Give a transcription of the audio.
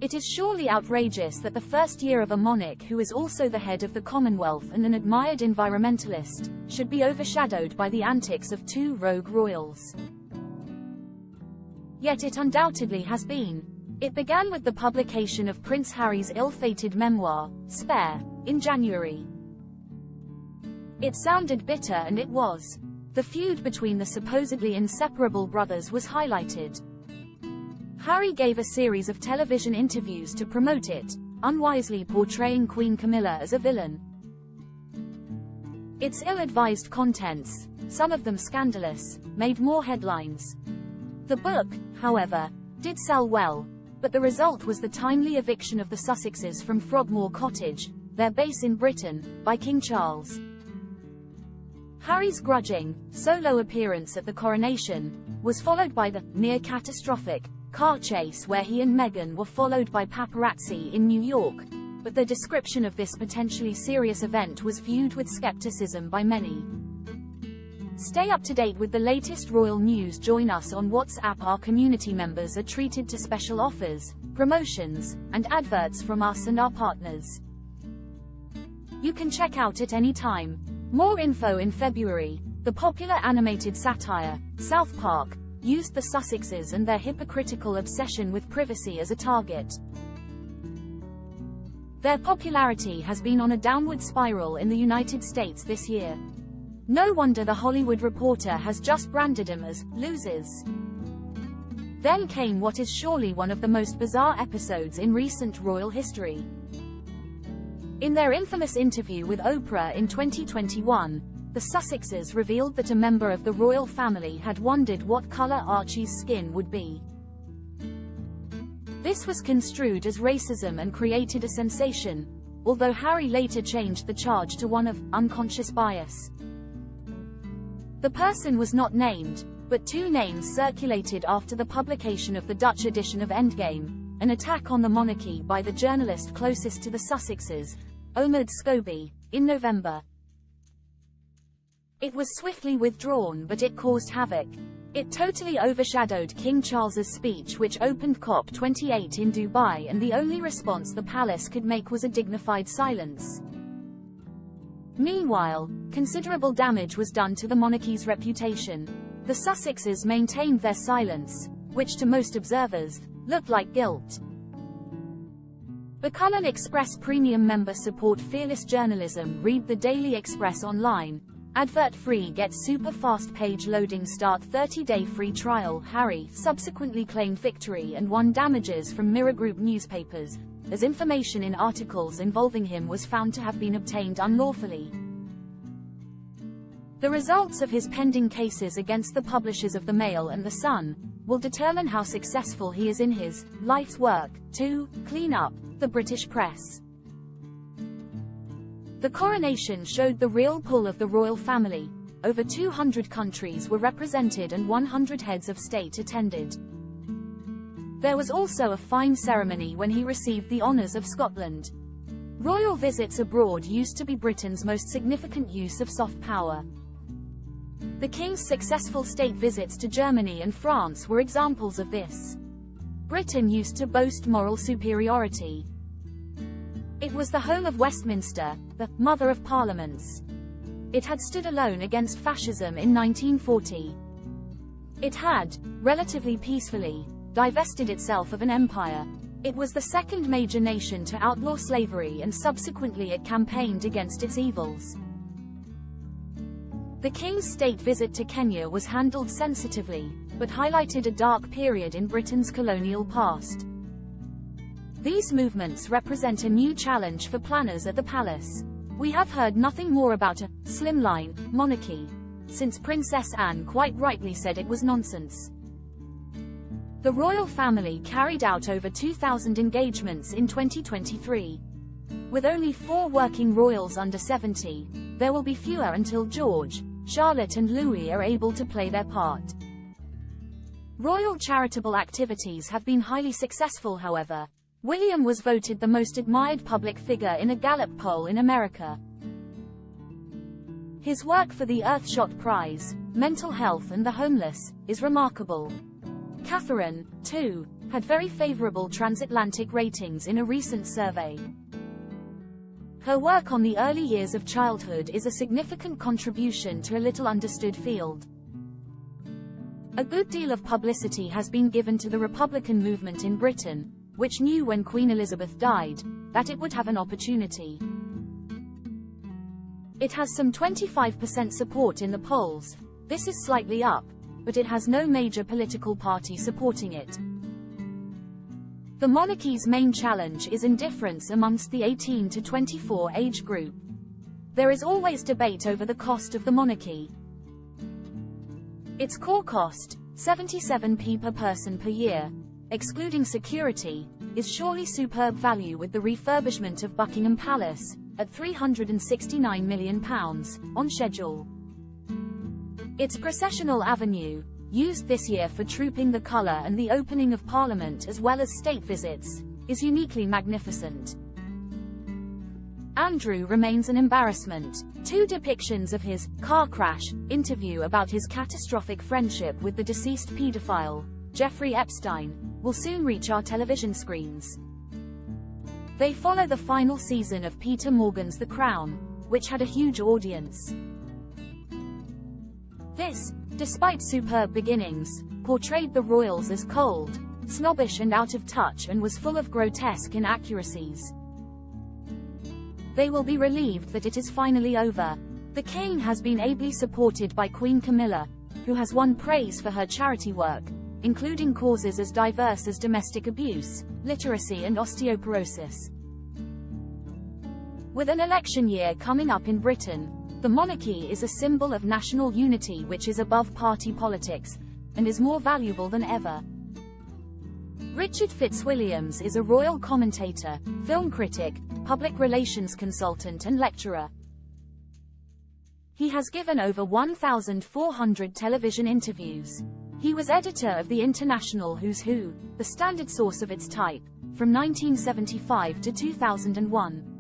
It is surely outrageous that the first year of a monarch who is also the head of the Commonwealth and an admired environmentalist, should be overshadowed by the antics of two rogue royals. Yet it undoubtedly has been. It began with the publication of Prince Harry's ill-fated memoir, Spare, in January. It sounded bitter, and it was. The feud between the supposedly inseparable brothers was highlighted. Harry gave a series of television interviews to promote it, unwisely portraying Queen Camilla as a villain. Its ill-advised contents, some of them scandalous, made more headlines. The book, however, did sell well, but the result was the timely eviction of the Sussexes from Frogmore Cottage, their base in Britain, by King Charles. Harry's grudging, solo appearance at the coronation was followed by the near-catastrophic car chase where he and Meghan were followed by paparazzi in New York, but the description of this potentially serious event was viewed with skepticism by many. Stay up to date with the latest royal news. Join us on WhatsApp. Our community members are treated to special offers, promotions, and adverts from us and our partners. You can check out at any time. More info in February. The popular animated satire, South Park, used the Sussexes and their hypocritical obsession with privacy as a target. Their popularity has been on a downward spiral in the United States this year. No wonder The Hollywood Reporter has just branded them as losers. Then came what is surely one of the most bizarre episodes in recent royal history. In their infamous interview with Oprah in 2021, the Sussexes revealed that a member of the royal family had wondered what color Archie's skin would be. This was construed as racism and created a sensation, although Harry later changed the charge to one of unconscious bias. The person was not named, but two names circulated after the publication of the Dutch edition of Endgame, an attack on the monarchy by the journalist closest to the Sussexes, Omid Scobie, in November. It was swiftly withdrawn, but it caused havoc. It totally overshadowed King Charles's speech, which opened COP28 in Dubai, and the only response the palace could make was a dignified silence. Meanwhile, considerable damage was done to the monarchy's reputation. The Sussexes maintained their silence, which to most observers, looked like guilt. Become an Express Premium member. Support fearless journalism. Read the Daily Express online. Advert free. Get super fast page loading. Start 30-day free trial. Harry subsequently claimed victory and won damages from Mirror Group newspapers, as information in articles involving him was found to have been obtained unlawfully. The results of his pending cases against the publishers of the Mail and the Sun will determine how successful he is in his life's work to clean up the British press. The coronation showed the real pull of the royal family. Over 200 countries were represented and 100 heads of state attended. There was also a fine ceremony when he received the honours of Scotland. Royal visits abroad used to be Britain's most significant use of soft power. The king's successful state visits to Germany and France were examples of this. Britain used to boast moral superiority. It was the home of Westminster, the mother of parliaments. It had stood alone against fascism in 1940. It had, relatively peacefully, divested itself of an empire. It was the second major nation to outlaw slavery, and subsequently it campaigned against its evils. The king's state visit to Kenya was handled sensitively, but highlighted a dark period in Britain's colonial past. These movements represent a new challenge for planners at the palace. We have heard nothing more about a slimline monarchy, since Princess Anne quite rightly said it was nonsense. The royal family carried out over 2,000 engagements in 2023. With only 4 working royals under 70, there will be fewer until George, Charlotte and Louis are able to play their part. Royal charitable activities have been highly successful, however. William was voted the most admired public figure in a Gallup poll in America. His work for the Earthshot Prize, mental health and the homeless, is remarkable. Catherine, too, had very favorable transatlantic ratings in a recent survey. Her work on the early years of childhood is a significant contribution to a little understood field. A good deal of publicity has been given to the Republican movement in Britain, which knew when Queen Elizabeth died, that it would have an opportunity. It has some 25% support in the polls. This is slightly up, but it has no major political party supporting it. The monarchy's main challenge is indifference amongst the 18 to 24 age group. There is always debate over the cost of the monarchy. Its core cost, 77p per person per year, excluding security, is surely superb value, with the refurbishment of Buckingham Palace, at £369 million, on schedule. Its processional avenue, used this year for trooping the colour and the opening of Parliament as well as state visits, is uniquely magnificent. Andrew remains an embarrassment. 2 depictions of his car crash interview about his catastrophic friendship with the deceased paedophile, Jeffrey Epstein, will soon reach our television screens. They follow the final season of Peter Morgan's The Crown, which had a huge audience. This, despite superb beginnings, portrayed the royals as cold, snobbish and out of touch, and was full of grotesque inaccuracies. They will be relieved that it is finally over. The king has been ably supported by Queen Camilla, who has won praise for her charity work, including causes as diverse as domestic abuse, literacy and osteoporosis. With an election year coming up in Britain, the monarchy is a symbol of national unity which is above party politics, and is more valuable than ever. Richard Fitzwilliams is a royal commentator, film critic, public relations consultant and lecturer. He has given over 1,400 television interviews. He was editor of the International Who's Who, the standard source of its type, from 1975 to 2001.